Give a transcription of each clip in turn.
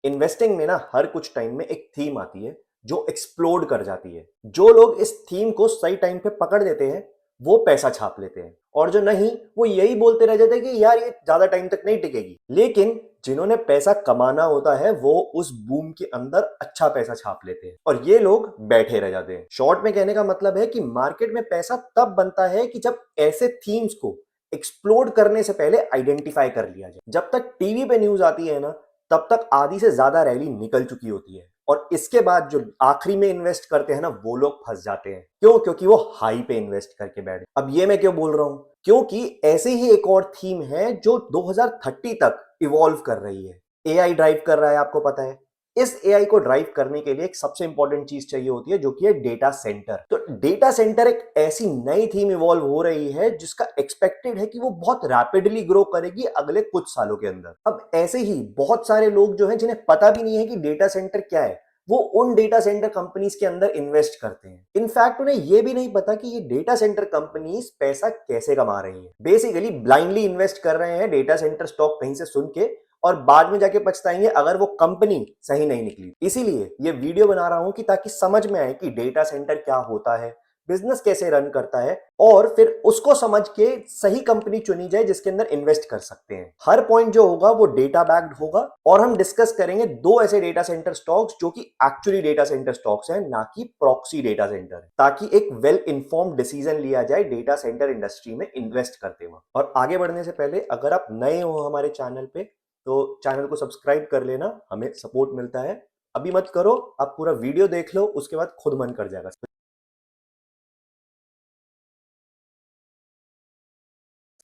Investing में ना हर कुछ टाइम में एक थीम आती है जो एक्सप्लोड कर जाती है। जो लोग इस थीम को सही टाइम पे पकड़ लेते हैं वो पैसा छाप लेते हैं, और जो नहीं वो यही बोलते रह जाते हैं कि यार ये ज्यादा टाइम तक नहीं टिकेगी। लेकिन जिन्होंने पैसा कमाना होता है वो उस बूम के अंदर अच्छा पैसा छाप लेते हैं, और ये लोग बैठे रह जाते हैं। शॉर्ट में कहने का मतलब है कि मार्केट में पैसा तब बनता है कि जब ऐसे थीम्स को एक्सप्लोड करने से पहले आइडेंटिफाई कर लिया जाए। जब तक टीवी पे न्यूज आती है ना, तब तक आधी से ज्यादा रैली निकल चुकी होती है, और इसके बाद जो आखिरी में इन्वेस्ट करते हैं ना वो लोग फंस जाते हैं। क्यों? क्योंकि वो हाई पे इन्वेस्ट करके बैठे। अब ये मैं क्यों बोल रहा हूं? क्योंकि ऐसे ही एक और थीम है जो 2030 तक इवॉल्व कर रही है। एआई ड्राइव कर रहा है, आपको पता है। इस एआई को ड्राइव करने के लिए एक सबसे इंपॉर्टेंट चीज चाहिए होती है, जो कि है डेटा सेंटर। तो डेटा सेंटर एक ऐसी नई थीम इवॉल्व हो रही है जिसका एक्सपेक्टेड है कि वो बहुत रैपिडली ग्रो करेगी अगले कुछ सालों के अंदर। अब ऐसे ही बहुत सारे लोग जो हैं जिन्हें पता भी नहीं है कि डेटा सेंटर क्या है, वो उन डेटा सेंटर कंपनीज के अंदर इन्वेस्ट करते हैं। इनफैक्ट उन्हें यह भी नहीं पता कि ये डेटा सेंटर कंपनीज पैसा कैसे कमा रही हैं। बेसिकली ब्लाइंडली इन्वेस्ट कर रहे हैं डेटा सेंटर स्टॉक कहीं से सुन के, और बाद में जाके पछताएंगे अगर वो कंपनी सही नहीं निकली। इसीलिए ये वीडियो बना रहा हूं कि ताकि समझ में आए कि डेटा सेंटर क्या होता है, बिजनेस कैसे रन करता है, और फिर उसको समझ के सही कंपनी चुनी जाए जिसके अंदर इन्वेस्ट कर सकते हैं। हर पॉइंट जो होगा वो डेटा बैक्ड होगा, और हम डिस्कस करेंगे दो ऐसे डेटा सेंटर स्टॉक्स जो कि एक्चुअली डेटा सेंटर स्टॉक्स हैं, ना कि प्रॉक्सी डेटा सेंटर, ताकि एक वेल इन्फॉर्म्ड डिसीजन लिया जाए डेटा सेंटर इंडस्ट्री में इन्वेस्ट करते वक्त। और आगे बढ़ने से पहले अगर आप नए हो हमारे चैनल पे तो चैनल को सब्सक्राइब कर लेना, हमें सपोर्ट मिलता है। अभी मत करो, आप पूरा वीडियो देख लो, उसके बाद खुद मन कर जाएगा।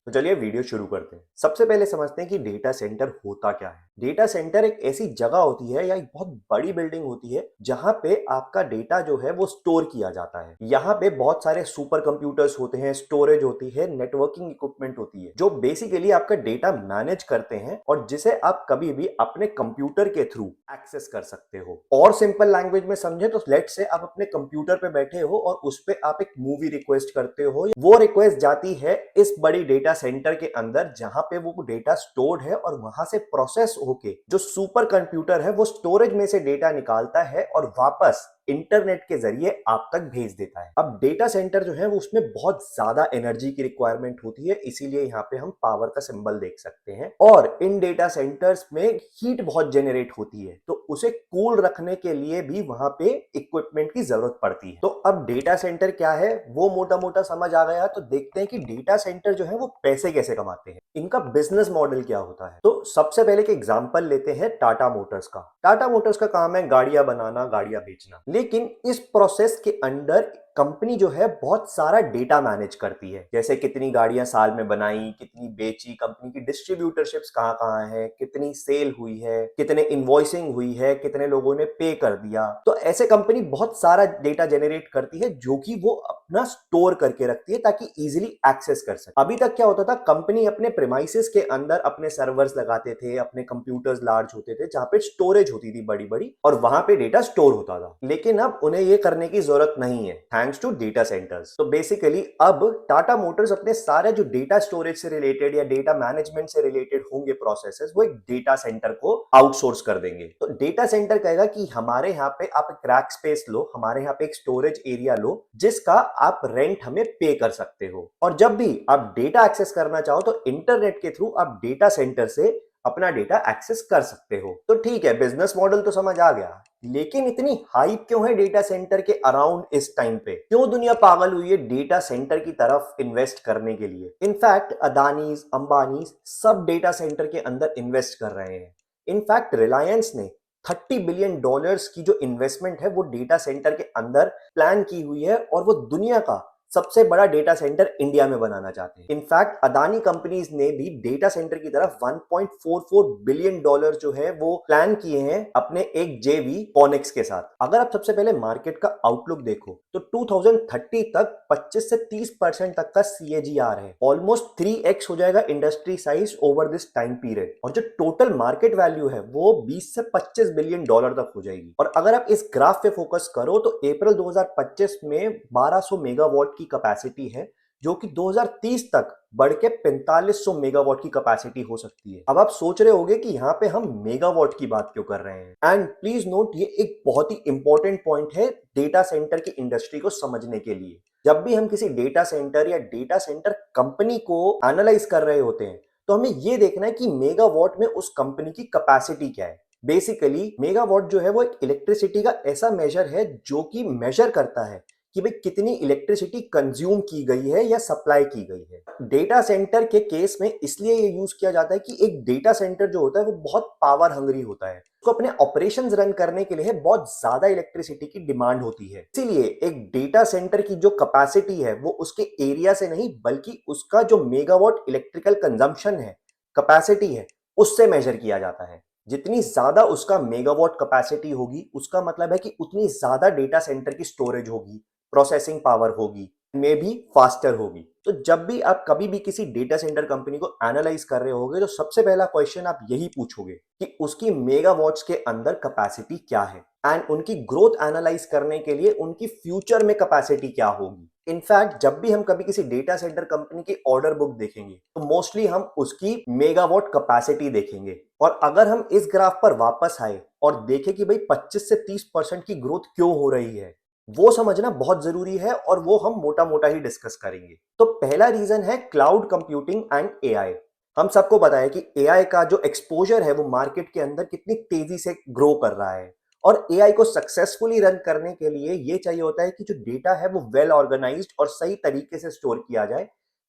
तो चलिए वीडियो शुरू करते हैं। सबसे पहले समझते हैं कि डेटा सेंटर होता क्या है। डेटा सेंटर एक ऐसी जगह होती है या एक बहुत बड़ी बिल्डिंग होती है जहां पे आपका डेटा जो है वो स्टोर किया जाता है। यहाँ पे बहुत सारे सुपर कंप्यूटर्स होते हैं, स्टोरेज होती है, नेटवर्किंग इक्विपमेंट होती है, जो बेसिकली आपका डेटा मैनेज करते हैं और जिसे आप कभी भी अपने कंप्यूटर के थ्रू एक्सेस कर सकते हो। और सिंपल लैंग्वेज में समझे तो लेट से आप अपने कंप्यूटर पे बैठे हो और उस पे आप एक मूवी रिक्वेस्ट करते हो, वो रिक्वेस्ट जाती है इस बड़ी डेटा सेंटर के अंदर जहां पे वो डेटा स्टोर्ड है, और वहां से प्रोसेस होके जो सुपर कंप्यूटर है वो स्टोरेज में से डेटा निकालता है और वापस इंटरनेट के जरिए आप तक भेज देता है। अब डेटा सेंटर जो है वो उसमें बहुत ज्यादा एनर्जी की रिक्वायरमेंट होती है, इसीलिए यहाँ पे हम पावर का सिंबल देख सकते हैं। और इन डेटा सेंटर्स में हीट बहुत जेनरेट होती है, तो उसे कूल रखने के लिए भी वहां पे इक्विपमेंट की जरूरत पड़ती है। तो अब डेटा सेंटर क्या है वो मोटा मोटा समझ आ गया, तो देखते हैं कि डेटा सेंटर जो है वो पैसे कैसे कमाते हैं, इनका बिजनेस मॉडल क्या होता है। तो सबसे पहले एक एग्जांपल लेते हैं टाटा मोटर्स का। टाटा मोटर्स का काम है गाड़ियां बनाना, गाड़ियां बेचना, लेकिन इस प्रोसेस के अंदर कंपनी जो है बहुत सारा डेटा मैनेज करती है, जैसे कितनी गाड़ियां साल में बनाई, कितनी बेची, कंपनी की डिस्ट्रीब्यूटरशिप्स कहाँ कहाँ है, कितनी सेल हुई है, कितने इनवॉइसिंग हुई है, कितने लोगों ने पे कर दिया। तो ऐसे कंपनी बहुत सारा डेटा जनरेट करती है जो कि वो अपना स्टोर करके रखती है ताकि इजीली एक्सेस कर सके। अभी तक क्या होता था, कंपनी अपने प्रेमाइसेस के अंदर अपने सर्वर्स लगाते थे, अपने कंप्यूटर्स लार्ज होते थे जहां पे स्टोरेज होती थी बड़ी बड़ी, और वहां पे डेटा स्टोर होता था। लेकिन अब उन्हें ये करने की जरूरत नहीं है थैंक्स टू डेटा सेंटर्स। तो बेसिकली अब टाटा मोटर्स अपने सारे जो डेटा स्टोरेज से रिलेटेड या डेटा मैनेजमेंट से रिलेटेड होंगे प्रोसेसेस, वो एक डेटा सेंटर को आउटसोर्स कर देंगे। तो डेटा सेंटर कहेगा कि हमारे यहाँ पे आप एक रैक स्पेस लो, हमारे यहाँ पे एक स्टोरेज एरिया लो जिसका आप रेंट हमें पे कर सकते हो, और जब भी आप डेटा एक्सेस करना चाहो तो इंटरनेट के थ्रू आप डेटा सेंटर से अपना डेटा एक्सेस कर सकते हो। तो ठीक है, बिजनेस मॉडल तो समझ आ गया, लेकिन इतनी हाइप क्यों है डेटा सेंटर के अराउंड इस टाइम पे? क्यों दुनिया पागल हुई है डेटा सेंटर की तरफ इन्वेस्ट करने के लिए? इनफैक्ट अदानीज, अंबानीज सब डेटा सेंटर के अंदर इन्वेस्ट कर रहे हैं। इनफैक्ट रिलायंस ने $30 बिलियन की जो इन्वेस्टमेंट है वो डेटा सेंटर के अंदर प्लान की हुई है, और वो दुनिया का सबसे बड़ा डेटा सेंटर इंडिया में बनाना चाहते हैं। इनफैक्ट अदानी कंपनीज ने भी डेटा सेंटर की तरफ $1.44 बिलियन जो है वो प्लान किए हैं अपने एक जेवी कॉनिक्स के साथ। अगर आप सबसे पहले मार्केट का आउटलुक देखो तो 2030 तक 25 से 30% तक का CAGR है। ऑलमोस्ट 3x हो जाएगा industry size over this time period, और जो टोटल मार्केट वैल्यू है वो 20 से $25 बिलियन तक हो जाएगी। और अगर आप इस ग्राफ पे फोकस करो तो अप्रैल 2025 में 1200 मेगावाट की कैपेसिटी है जो कि 2030 तक बढ़ के 4500 मेगावाट की कैपेसिटी हो सकती है। अब आप सोच रहे होंगे कि यहाँ पे हम मेगावाट की बात क्यों कर रहे हैं, एंड प्लीज नोट ये एक बहुत ही इंपॉर्टेंट पॉइंट है डेटा सेंटर की इंडस्ट्री को समझने के लिए। जब भी हम किसी डेटा सेंटर या डेटा सेंटर कंपनी को एनालाइज कर रहे होते हैं तो हमें ये देखना है कि मेगावाट में उस कंपनी की कैपेसिटी क्या है। बेसिकली मेगावाट जो है वो एक इलेक्ट्रिसिटी का ऐसा मेजर है जो कि मेजर करता है कि भाई कितनी इलेक्ट्रिसिटी कंज्यूम की गई है या सप्लाई की गई है। डेटा सेंटर के केस में इसलिए ये यूज किया जाता है कि एक डेटा सेंटर जो होता है वो बहुत पावर हंग्री होता है, उसको अपने ऑपरेशंस रन करने के लिए बहुत ज्यादा इलेक्ट्रिसिटी की डिमांड होती है। इसीलिए एक डेटा सेंटर की जो कैपेसिटी है वो उसके एरिया से नहीं बल्कि उसका जो मेगावाट इलेक्ट्रिकल कंजम्पशन है, कैपेसिटी है, उससे मेजर किया जाता है। जितनी ज्यादा उसका मेगावाट कैपेसिटी होगी उसका मतलब है कि उतनी ज्यादा डेटा सेंटर की स्टोरेज होगी, प्रोसेसिंग पावर होगी, में भी फास्टर होगी। तो जब भी आप कभी भी किसी डेटा सेंटर कंपनी को एनालाइज कर रहे होगे तो सबसे पहला क्वेश्चन आप यही पूछोगे कि उसकी मेगावाट्स के अंदर कैपेसिटी क्या है, एंड उनकी ग्रोथ एनालाइज करने के लिए उनकी फ्यूचर में कैपेसिटी क्या होगी। इनफैक्ट जब भी हम कभी किसी डेटा सेंटर कंपनी की ऑर्डर बुक देखेंगे तो मोस्टली हम उसकी मेगावाट कैपेसिटी देखेंगे। और अगर हम इस ग्राफ पर वापस आए और देखें कि भाई 25 से 30% की ग्रोथ क्यों हो रही है, वो समझना बहुत जरूरी है और वो हम मोटा मोटा ही डिस्कस करेंगे। तो पहला रीजन है क्लाउड कंप्यूटिंग एंड एआई। हम सबको पता है कि एआई का जो एक्सपोजर है वो मार्केट के अंदर कितनी तेजी से ग्रो कर रहा है, और एआई को सक्सेसफुली रन करने के लिए ये चाहिए होता है कि जो डेटा है वो वेल ऑर्गेनाइज्ड और सही तरीके से स्टोर किया जाए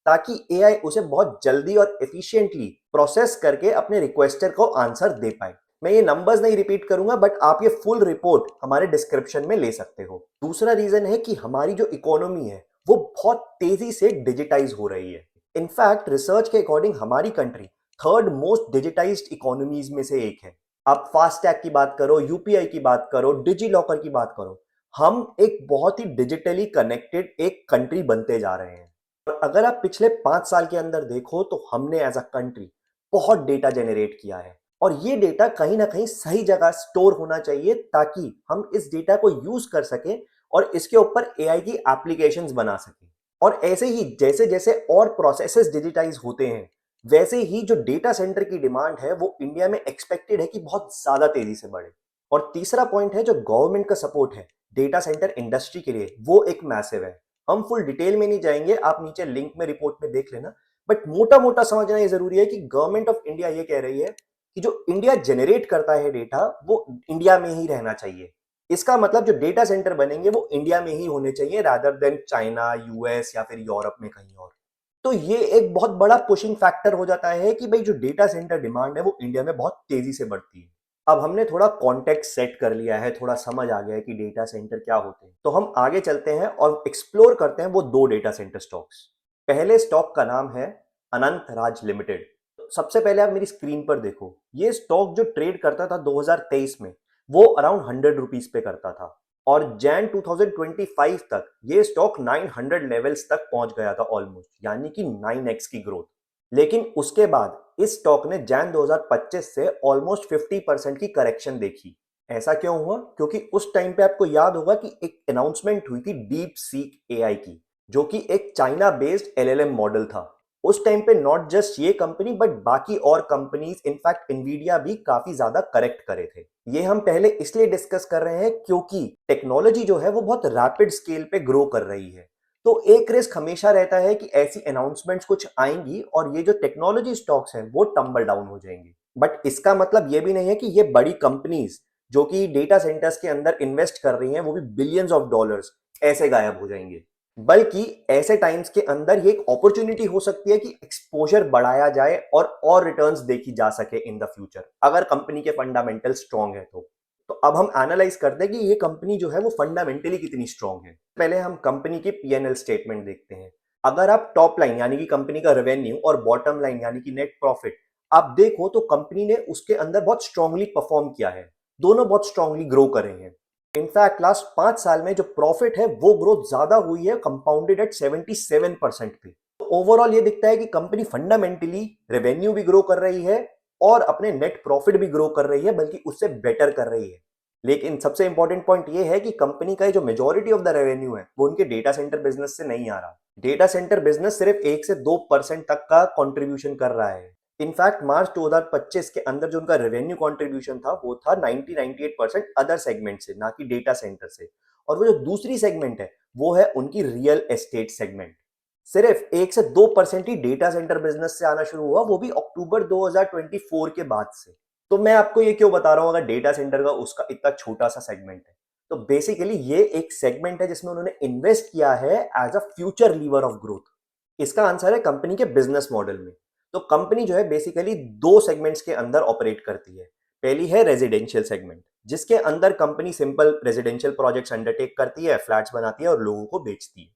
ताकि एआई उसे बहुत जल्दी और एफिशिएंटली प्रोसेस करके अपने रिक्वेस्टर को आंसर दे पाए। मैं ये नंबर्स नहीं रिपीट करूंगा बट आप ये फुल रिपोर्ट हमारे डिस्क्रिप्शन में ले सकते हो। दूसरा रीजन है कि हमारी जो इकोनॉमी है वो बहुत तेजी से डिजिटाइज हो रही है। इनफैक्ट रिसर्च के अकॉर्डिंग हमारी country third most digitised economies में से एक है। आप फास्टैग की बात करो, यूपीआई की बात करो, डिजी लॉकर की बात करो, हम एक बहुत ही डिजिटली कनेक्टेड एक कंट्री बनते जा रहे हैं। और अगर आप पिछले 5 साल के अंदर देखो तो हमने एज अ कंट्री बहुत डेटा जनरेट किया है, और ये डेटा कहीं ना कहीं सही जगह स्टोर होना चाहिए ताकि हम इस डेटा को यूज कर सकें और इसके ऊपर एआई की एप्लीकेशंस बना सकें। और ऐसे ही जैसे जैसे और प्रोसेसेस डिजिटाइज होते हैं वैसे ही जो डेटा सेंटर की डिमांड है वो इंडिया में एक्सपेक्टेड है कि बहुत ज्यादा तेजी से बढ़े। और तीसरा पॉइंट है जो गवर्नमेंट का सपोर्ट है डेटा सेंटर इंडस्ट्री के लिए वो एक मैसिव है। हम फुल डिटेल में नहीं जाएंगे, आप नीचे लिंक में रिपोर्ट में देख लेना, बट मोटा मोटा समझना ये जरूरी है कि गवर्नमेंट ऑफ इंडिया ये कह रही है कि जो इंडिया जनरेट करता है डेटा वो इंडिया में ही रहना चाहिए। इसका मतलब जो डेटा सेंटर बनेंगे वो इंडिया में ही होने चाहिए रादर देन चाइना, यूएस या फिर यूरोप में कहीं और। तो ये एक बहुत बड़ा पुशिंग फैक्टर हो जाता है कि भाई जो डेटा सेंटर डिमांड है वो इंडिया में बहुत तेजी से बढ़ती है। अब हमने थोड़ा कॉन्टेक्स्ट सेट कर लिया है, थोड़ा समझ आ गया है कि डेटा सेंटर क्या होते हैं, तो हम आगे चलते हैं और एक्सप्लोर करते हैं वो दो डेटा सेंटर स्टॉक्स। पहले स्टॉक का नाम है अनंत राज लिमिटेड। सबसे पहले आप मेरी स्क्रीन पर देखो, ये स्टॉक जो ट्रेड करता था 2023 में वो अराउंड 100 रुपीज पे करता था, और जैन 2025 तक ये स्टॉक 900 लेवल्स तक पहुंच गया था ऑलमोस्ट, यानी कि 9x की ग्रोथ। लेकिन उसके बाद इस स्टॉक ने जैन 2025 से ऑलमोस्ट 50% की करेक्शन देखी। ऐसा क्यों हुआ? क्योंकि उस टाइम पे आपको याद होगा कि एक अनाउंसमेंट हुई थी डीप सीक एआई की, जो कि एक चाइना बेस्ड एलएलएम मॉडल था। उस टाइम पे नॉट जस्ट ये कंपनी बट बाकी और कंपनीज, इनफैक्ट एनवीडिया भी काफी ज्यादा करेक्ट करे थे। ये हम पहले इसलिए डिस्कस कर रहे हैं क्योंकि टेक्नोलॉजी जो है वो बहुत रैपिड स्केल पे ग्रो कर रही है। तो एक रिस्क हमेशा रहता है कि ऐसी अनाउंसमेंट्स कुछ आएंगी और ये जो टेक्नोलॉजी स्टॉक्स हैं वो टंबल डाउन हो जाएंगे। बट इसका मतलब ये भी नहीं है कि ये बड़ी कंपनीज जो कि डेटा सेंटर्स के अंदर इन्वेस्ट कर रही हैं वो भी बिलियंस ऑफ डॉलर्स ऐसे गायब हो जाएंगे। बल्कि ऐसे टाइम्स के अंदर ये एक अपॉर्चुनिटी हो सकती है कि एक्सपोजर बढ़ाया जाए और रिटर्न्स देखी जा सके इन द फ्यूचर, अगर कंपनी के फंडामेंटल स्ट्रांग है तो अब हम एनालाइज करते हैं कि ये कंपनी जो है वो फंडामेंटली कितनी स्ट्रांग है। पहले हम कंपनी की पीएनएल स्टेटमेंट देखते हैं। अगर आप टॉप लाइन यानी कि कंपनी का रेवेन्यू और बॉटम लाइन यानी कि नेट प्रॉफिट आप देखो तो कंपनी ने उसके अंदर बहुत स्ट्रांगली परफॉर्म किया है, दोनों बहुत स्ट्रांगली ग्रो करे हैं। इनफैक्ट लास्ट 5 साल में जो प्रॉफिट है वो ग्रोथ ज्यादा हुई है, कंपाउंडेड एट 77% पे। तो ओवरऑल ये दिखता है कि कंपनी फंडामेंटली रेवेन्यू भी ग्रो कर रही है और अपने नेट प्रॉफिट भी ग्रो कर रही है, बल्कि उससे बेटर कर रही है। लेकिन सबसे इंपॉर्टेंट पॉइंट ये है कि कंपनी का जो मेजॉरिटी ऑफ द रेवेन्यू है वो उनके डेटा सेंटर बिजनेस से नहीं आ रहा। डेटा सेंटर बिजनेस सिर्फ 1 से 2% तक का कंट्रीब्यूशन कर रहा है। इनफैक्ट मार्च 2025 के अंदर जो उनका रेवेन्यू कंट्रीब्यूशन था वो था 90-98% अदर सेगमेंट से, ना कि डेटा सेंटर से। और वो जो दूसरी सेगमेंट है वो है उनकी रियल एस्टेट सेगमेंट। सिर्फ 1 से 2% ही डेटा सेंटर बिजनेस से आना शुरू हुआ, वो भी अक्टूबर 2024 के बाद से। तो मैं आपको ये क्यों बता रहा हूँ, अगर डेटा सेंटर का उसका इतना छोटा सा सेगमेंट है, तो बेसिकली ये एक सेगमेंट है जिसमें उन्होंने इन्वेस्ट किया है as a future lever of growth. इसका आंसर है कंपनी के बिजनेस मॉडल में। तो कंपनी जो है बेसिकली दो सेगमेंट्स के अंदर ऑपरेट करती है। पहली है रेजिडेंशियल सेगमेंट, जिसके अंदर company simple residential projects undertake करती है, फ्लैट्स बनाती है और लोगों को बेचती है।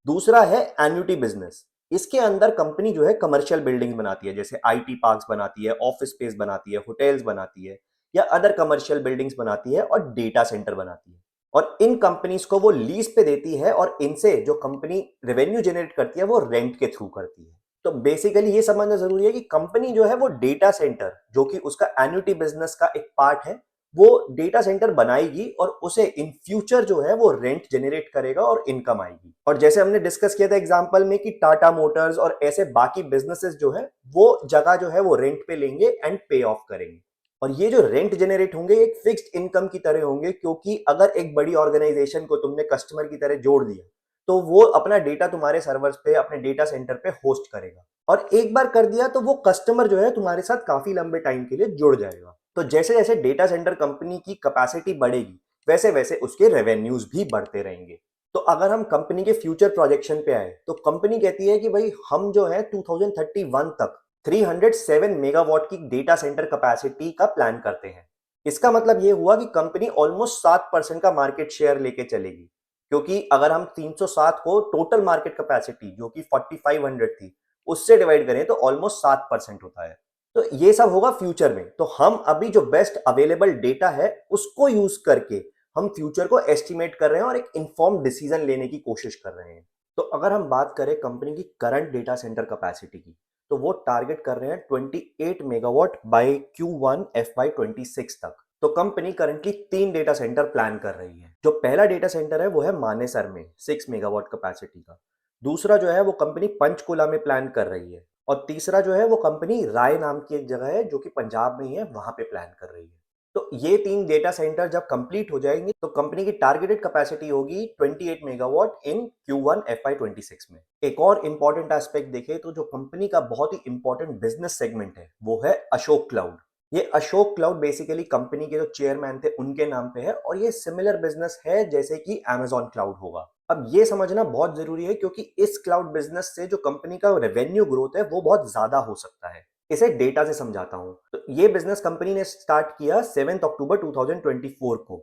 दूसरा है एन्युटी बिजनेस। इसके अंदर कंपनी जो है कमर्शियल बिल्डिंग बनाती है, जैसे आईटी पार्क्स बनाती है, ऑफिस स्पेस बनाती है, होटल्स बनाती है या अदर कमर्शियल बिल्डिंग्स बनाती है और डेटा सेंटर बनाती है। और इन कंपनीज को वो लीज पे देती है और इनसे जो कंपनी रेवेन्यू जनरेट करती है वो रेंट के थ्रू करती है। तो बेसिकली ये समझना जरूरी है कि कंपनी जो है वो डेटा सेंटर, जो कि उसका एन्युटी बिजनेस का एक पार्ट है, वो डेटा सेंटर बनाएगी और उसे इन फ्यूचर जो है वो रेंट जनरेट करेगा और इनकम आएगी। और जैसे हमने डिस्कस किया था एग्जांपल में कि टाटा मोटर्स और ऐसे बाकी बिजनेसेस जो है वो जगह जो है वो रेंट पे लेंगे एंड पे ऑफ करेंगे। और ये जो रेंट जनरेट होंगे एक फिक्स्ड इनकम की तरह होंगे, क्योंकि अगर एक बड़ी ऑर्गेनाइजेशन को तुमने कस्टमर की तरह जोड़ दिया तो वो अपना डेटा तुम्हारे सर्वर्स पे, अपने डेटा सेंटर पे होस्ट करेगा। और एक बार कर दिया तो वो कस्टमर जो है तुम्हारे साथ काफी लंबे टाइम के लिए जुड़ जाएगा। तो जैसे जैसे डेटा सेंटर कंपनी की कैपेसिटी बढ़ेगी वैसे वैसे उसके रेवेन्यूज भी बढ़ते रहेंगे। तो अगर हम कंपनी के फ्यूचर प्रोजेक्शन पे आए तो कंपनी कहती है कि भाई हम जो है 2031 तक 307 मेगावाट की डेटा सेंटर कैपेसिटी का प्लान करते हैं। इसका मतलब ये हुआ कि कंपनी ऑलमोस्ट 7% का मार्केट शेयर लेके चलेगी, क्योंकि अगर हम 307 को टोटल मार्केट कैपेसिटी जो कि 4500 थी उससे डिवाइड करें तो ऑलमोस्ट 7% होता है। तो ये सब होगा फ्यूचर में। तो हम अभी जो बेस्ट अवेलेबल डेटा है उसको यूज करके हम फ्यूचर को एस्टिमेट कर रहे हैं और एक इन्फॉर्म डिसीजन लेने की कोशिश कर रहे हैं। तो अगर हम बात करें कंपनी की करंट डेटा सेंटर कैपेसिटी की, तो वो टारगेट कर रहे हैं 28 मेगावाट बाय Q1 FY26 तक। तो company currently 3 data centre plan कर रही है। जो पहला डेटा सेंटर है वो है मानेसर में 6 मेगावाट कैपेसिटी का। दूसरा जो है वो कंपनी पंचकुला में प्लान कर रही है। और तीसरा जो है वो कंपनी राय नाम की एक जगह है जो कि पंजाब में ही है, वहां पे प्लान कर रही है। तो ये 3 डेटा सेंटर जब कंप्लीट हो जाएंगे तो कंपनी की टारगेटेड कैपेसिटी होगी 28 मेगावाट इन Q1 FY26 में। एक और इंपॉर्टेंट एस्पेक्ट देखें तो जो कंपनी का बहुत ही इंपॉर्टेंट बिजनेस सेगमेंट है वो है अशोक क्लाउड। ये अशोक क्लाउड बेसिकली कंपनी के जो चेयरमैन थे उनके नाम पे है और ये सिमिलर बिजनेस है जैसे कि Amazon क्लाउड होगा। अब ये समझना बहुत जरूरी है क्योंकि इस क्लाउड बिजनेस से जो कंपनी का रेवेन्यू ग्रोथ है वो बहुत ज्यादा हो सकता है। इसे डेटा से समझाता हूं। तो ये बिजनेस कंपनी ने स्टार्ट किया 7 अक्टूबर 2024 को।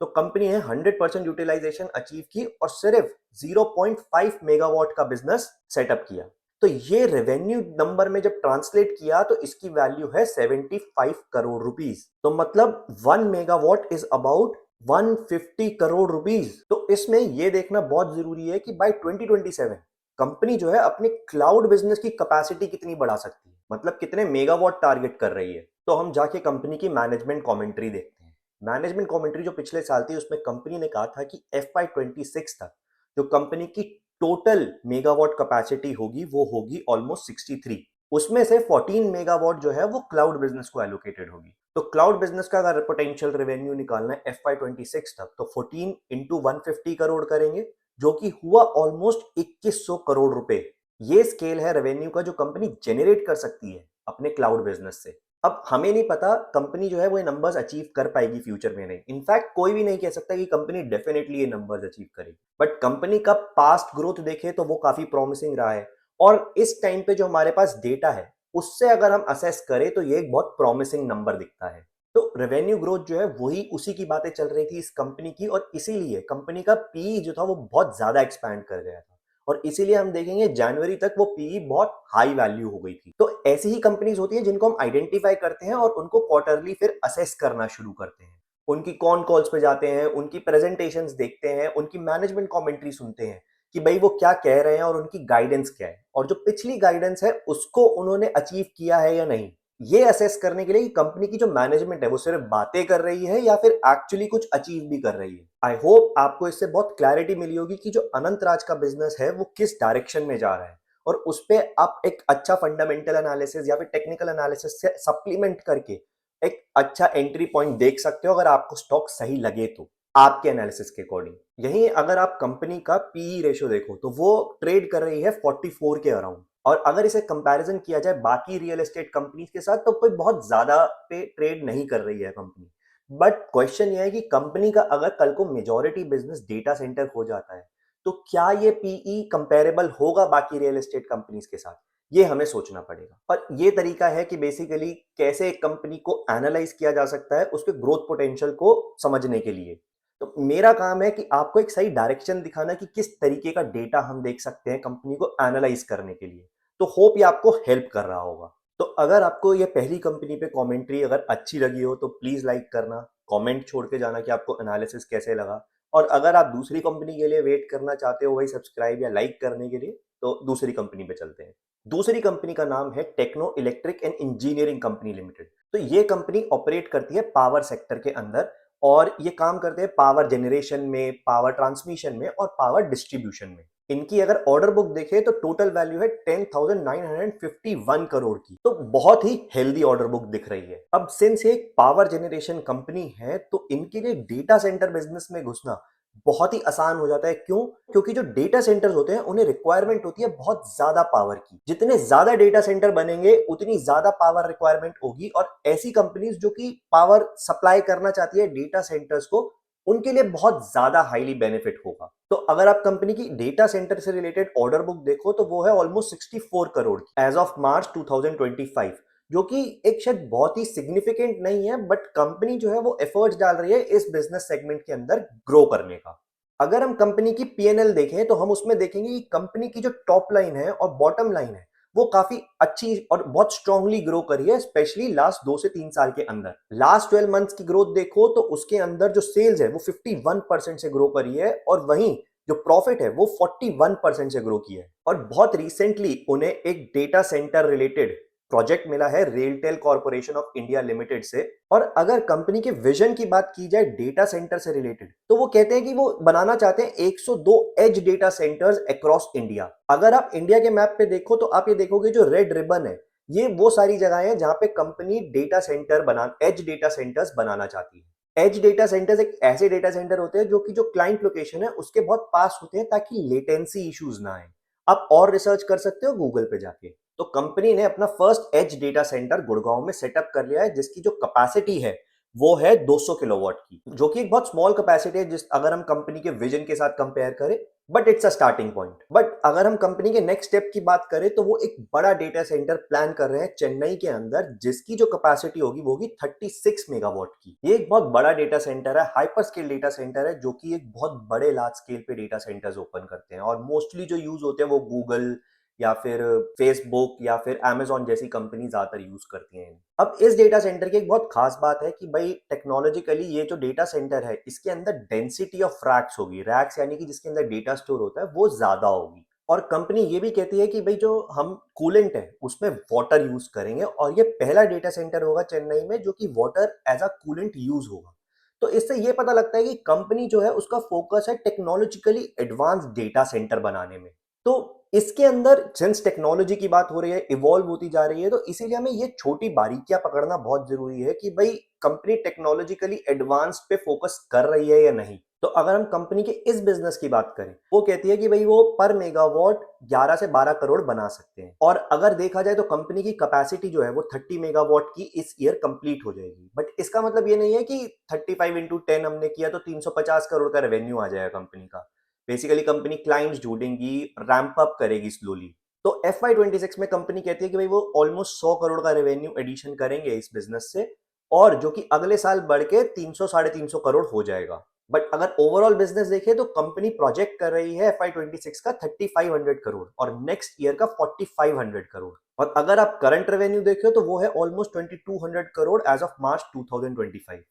तो कंपनी ने 100% यूटिलाइजेशन अचीव की और सिर्फ 0.5 मेगावाट का बिजनेस सेटअप किया। तो ये रेवेन्यू नंबर में जब ट्रांसलेट किया तो इसकी वैल्यू है 75 करोड़ रुपीस। तो मतलब 1 megawatt is about 150 crore rupees. तो इसमें यह देखना बहुत जरूरी है कि बाय 2027 कंपनी जो है अपने क्लाउड बिजनेस की कैपेसिटी कितनी बढ़ा सकती है, मतलब कितने मेगावाट टारगेट कर रही है। तो हम जाके कंपनी की मैनेजमेंट कमेंट्री देखते हैं। मैनेजमेंट कमेंट्री जो पिछले साल थी उसमें कंपनी ने कहा था कि FY26 तक जो कंपनी की टोटल मेगावाट कैपेसिटी होगी वो होगी ऑलमोस्ट 63। उसमें से 14 मेगावाट जो है वो क्लाउड बिजनेस को एलोकेटेड होगी। तो क्लाउड बिजनेस का अगर पोटेंशियल रेवेन्यू निकालना है FY26 तक तो 14 इंटू 150 करोड़ करेंगे, जो कि हुआ ऑलमोस्ट 2100 करोड़ रुपए। ये स्केल है रेवेन्यू का जो कंपनी जेनरेट कर सकती है अपने क्लाउड बिजनेस से। अब हमें नहीं पता कंपनी जो है वो ये नंबर्स अचीव कर पाएगी फ्यूचर में, नहीं। इनफैक्ट कोई भी नहीं कह सकता कि कंपनी डेफिनेटली ये नंबर्स अचीव करेगी। बट कंपनी का पास्ट ग्रोथ देखे तो वो काफी प्रॉमिसिंग रहा है और इस टाइम पे जो हमारे पास डेटा है उससे अगर हम असेस करें तो ये एक बहुत प्रॉमिसिंग नंबर दिखता है। तो रेवेन्यू ग्रोथ जो है वही उसी की बातें चल रही थी इस कंपनी की, और इसीलिए कंपनी का पीई जो था वो बहुत ज्यादा एक्सपैंड कर गया था। और इसीलिए हम देखेंगे जनवरी तक वो पीई बहुत हाई वैल्यू हो गई थी। तो ऐसी ही कंपनीज होती है जिनको हम आइडेंटिफाई करते हैं और उनको क्वार्टरली फिर असेस करना शुरू करते हैं। उनकी कॉन कॉल्स पे जाते हैं, उनकी प्रेजेंटेशंस देखते हैं, उनकी मैनेजमेंट कमेंट्री सुनते हैं कि भाई वो क्या कह रहे हैं और उनकी गाइडेंस क्या है और जो पिछली गाइडेंस है उसको उन्होंने अचीव किया है या नहीं। ये असेस करने के लिए कि कंपनी की जो मैनेजमेंट है वो सिर्फ बातें कर रही है या फिर एक्चुअली कुछ अचीव भी कर रही है। आई होप आपको इससे बहुत क्लैरिटी मिली होगी कि जो अनंत राज का बिजनेस है वो किस डायरेक्शन में जा रहा है, और उस पे आप एक अच्छा फंडामेंटल एनालिसिस या फिर टेक्निकल एनालिसिस से सप्लीमेंट करके एक अच्छा एंट्री पॉइंट देख सकते हो अगर आपको स्टॉक सही लगे तो, आपके एनालिसिस के अकॉर्डिंग। यही अगर आप कंपनी का पीई रेशियो देखो तो वो ट्रेड कर रही है 44 के अराउंड, और अगर इसे कंपैरिजन किया जाए बाकी रियल एस्टेट कंपनीज के साथ तो कोई बहुत ज्यादा पे ट्रेड नहीं कर रही है कंपनी। बट क्वेश्चन ये है कि कंपनी का अगर कल को मेजॉरिटी बिजनेस डेटा सेंटर हो जाता है तो क्या ये पीई कंपेरेबल होगा बाकी रियल एस्टेट कंपनीज के साथ, ये हमें सोचना पड़ेगा। और ये तरीका है कि बेसिकली कैसे एक कंपनी को एनालाइज किया जा सकता है उसके ग्रोथ पोटेंशियल को समझने के लिए। तो मेरा काम है कि आपको एक सही डायरेक्शन दिखाना कि किस तरीके का डेटा हम देख सकते हैं कंपनी को एनालाइज करने के लिए। तो होप ये आपको हेल्प कर रहा होगा। तो अगर आपको ये पहली कंपनी पे कमेंट्री अगर अच्छी लगी हो तो प्लीज लाइक करना, कमेंट छोड़ के जाना कि आपको एनालिसिस कैसे लगा। और अगर आप दूसरी कंपनी के लिए वेट करना चाहते हो वही सब्सक्राइब या लाइक करने के लिए, तो दूसरी कंपनी पे चलते हैं। दूसरी कंपनी का नाम है Techno Electric and Engineering Company Limited. तो ये कंपनी ऑपरेट करती है पावर सेक्टर के अंदर, और ये काम करते हैं पावर जनरेशन में, पावर ट्रांसमिशन में और पावर डिस्ट्रीब्यूशन में। इनकी अगर ऑर्डर बुक देखें तो टोटल वैल्यू है 10,951 करोड़ की, तो बहुत ही हेल्दी ऑर्डर बुक दिख रही है। अब सिंस ये एक पावर जनरेशन कंपनी है तो इनके लिए डेटा सेंटर बिजनेस में घुसना बहुत ही आसान हो जाता है। क्यों? क्योंकि जो डेटा सेंटर्स होते हैं उन्हें रिक्वायरमेंट होती है बहुत ज्यादा पावर की। जितने ज्यादा डेटा सेंटर बनेंगे उतनी ज्यादा पावर रिक्वायरमेंट होगी, और ऐसी कंपनीज जो कि पावर सप्लाई करना चाहती है डेटा सेंटर्स को, उनके लिए बहुत ज्यादा हाईली बेनिफिट होगा। तो अगर आप कंपनी की डेटा सेंटर से रिलेटेड ऑर्डर बुक देखो तो वो है ऑलमोस्ट 64 करोड़ की एज ऑफ मार्च 2025, जो कि एक शायद बहुत ही सिग्निफिकेंट नहीं है, बट कंपनी जो है वो एफर्ट्स डाल रही है इस बिजनेस सेगमेंट के अंदर ग्रो करने का। अगर हम कंपनी की पीएनएल देखें तो हम उसमें देखेंगे कि कंपनी की जो टॉप लाइन है और बॉटम लाइन है वो काफी अच्छी और बहुत स्ट्रांगली ग्रो करी है, स्पेशली लास्ट 2 से 3 साल के अंदर। लास्ट 12 मंथ्स की ग्रोथ देखो तो उसके अंदर जो सेल्स है वो 51% से ग्रो करी है, और वहीं जो प्रॉफिट है वो 41% से ग्रो किया है। और बहुत रिसेंटली उन्हें एक डेटा सेंटर रिलेटेड प्रोजेक्ट मिला है RailTel corporation of India limited से। और अगर कंपनी के विजन की बात की जाए डेटा सेंटर से रिलेटेड तो वो कहते हैं कि वो बनाना चाहते हैं 102 edge data centers across India. अगर आप इंडिया के मैप पे देखो तो आप ये देखोगे जो रेड रिबन है ये वो सारी जगह है जहां पे कंपनी डेटा सेंटर बना एज डेटा सेंटर्स बनाना चाहती है। एज डेटा सेंटर्स एक ऐसे डेटा सेंटर होते हैं जो कि जो क्लाइंट लोकेशन है उसके बहुत पास होते हैं ताकि लेटेंसी इश्यूज ना आए। आप और रिसर्च कर सकते हो गूगल पे जाके। तो कंपनी ने अपना first edge data center Gurgaon में सेटअप कर लिया है, जिसकी जो कैपेसिटी है वो है 200 किलोवाट की, जो कि एक बहुत स्मॉल कैपेसिटी है जिस अगर हम कंपनी के विजन के साथ कंपेयर करें, but it's a starting point. But अगर हम कंपनी के नेक्स्ट स्टेप की बात करें तो वो एक बड़ा डेटा सेंटर प्लान कर रहे हैं चेन्नई के अंदर, जिसकी जो कैपेसिटी होगी वो होगी 36 मेगावाट की। ये एक बहुत बड़ा डेटा सेंटर है, हाइपर स्केल डेटा सेंटर है, जो कि एक बहुत बड़े लार्ज स्केल पे डेटा सेंटर्स ओपन करते हैं। और मोस्टली जो यूज होते हैं वो गूगल या फिर फेसबुक या फिर अमेजॉन जैसी कंपनी ज्यादातर यूज करती हैं। अब इस डेटा सेंटर की एक बहुत खास बात है कि भाई टेक्नोलॉजिकली ये जो डेटा सेंटर है इसके अंदर डेंसिटी ऑफ रैक्स होगी, रैक्स यानी कि जिसके अंदर डेटा स्टोर होता है वो ज्यादा होगी। और कंपनी ये भी कहती है कि भाई जो हम कूलेंट है उसमें वाटर यूज करेंगे, और ये पहला डेटा सेंटर होगा चेन्नई में जो कि water as a coolant use होगा। तो इससे ये पता लगता है कि कंपनी जो है उसका फोकस है टेक्नोलॉजिकली एडवांस डेटा सेंटर बनाने में। तो इसके अंदर सिंस टेक्नोलॉजी की बात हो रही है, इवॉल्व होती जा रही है, तो इसीलिए हमें ये छोटी बारीकियां पकड़ना बहुत जरूरी है कि भाई कंपनी टेक्नोलॉजिकली एडवांस पे फोकस कर रही है या नहीं। तो अगर हम कंपनी के इस बिजनेस की बात करें, वो कहती है कि भाई वो पर मेगावाट 11 से 12 करोड़ बना सकते हैं। और अगर देखा जाए तो कंपनी की कैपेसिटी जो है वो 30 मेगावाट की इस ईयर कंप्लीट हो जाएगी। बट इसका मतलब ये नहीं है कि 35 इंटू 10 हमने किया तो 350 करोड़ का रेवेन्यू आ जाएगा कंपनी का। बेसिकली कंपनी क्लाइंट्स ढूंढेंगी, रैंप अप करेगी स्लोली। तो FY26 में कंपनी कहती है कि भाई वो ऑलमोस्ट 100 करोड़ का रेवेन्यू एडिशन करेंगे इस बिजनेस से, और जो कि अगले साल बढ़ के 300 साढ़े 300 करोड़ हो जाएगा। बट अगर ओवरऑल बिजनेस देखें तो कंपनी प्रोजेक्ट कर रही है FY26 का 3500 करोड़ और नेक्स्ट ईयर का 4500 करोड़। और अगर आप करंट रेवेन्यू देखें तो वो है almost 2200 crore as of March 2025।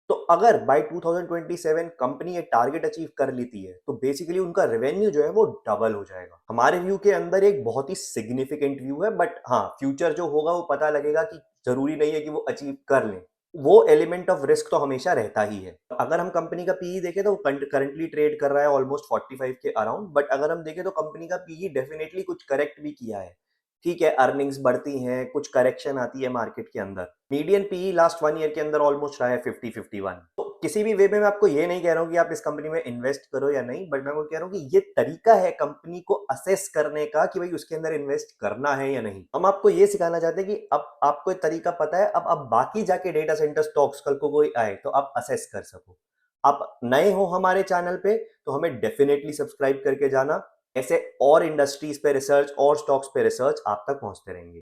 तो अगर बाय 2027 कंपनी ये टारगेट अचीव कर लेती है तो बेसिकली उनका रेवेन्यू जो है वो डबल हो जाएगा। हमारे व्यू के अंदर एक बहुत ही सिग्निफिकेंट व्यू है, बट हाँ, फ्यूचर जो होगा वो पता लगेगा कि जरूरी नहीं है कि वो अचीव कर लें। वो एलिमेंट ऑफ रिस्क तो हमेशा रहता ही है। अगर हम कंपनी का पीई देखें तो करंटली ट्रेड कर रहा है ऑलमोस्ट 45 के अराउंड, बट अगर हम देखें तो कंपनी का पीई डेफिनेटली कुछ करेक्ट भी किया है। ठीक है, अर्निंग्स बढ़ती हैं, कुछ करेक्शन आती है मार्केट के अंदर। मीडियन पीई लास्ट 1 ईयर के अंदर ऑलमोस्ट रहा है 50-51। तो किसी भी वे में मैं आपको ये नहीं कह रहा हूँ कि आप इस कंपनी में इन्वेस्ट करो या नहीं, बट मैं वो कह रहा हूँ कि ये तरीका है कंपनी को असेस करने का कि भाई उसके अंदर इन्वेस्ट करना है या नहीं। हम आपको ये सिखाना चाहते हैं कि अब आपको एक तरीका पता है, अब आप बाकी जाके डेटा सेंटर स्टॉक्स कल को कोई आए तो आप असेस कर सको। आप नए हो हमारे चैनल पे तो हमें डेफिनेटली सब्सक्राइब करके जाना। ऐसे और इंडस्ट्रीज पे रिसर्च और स्टॉक्स पे रिसर्च आप तक पहुंचते रहेंगे।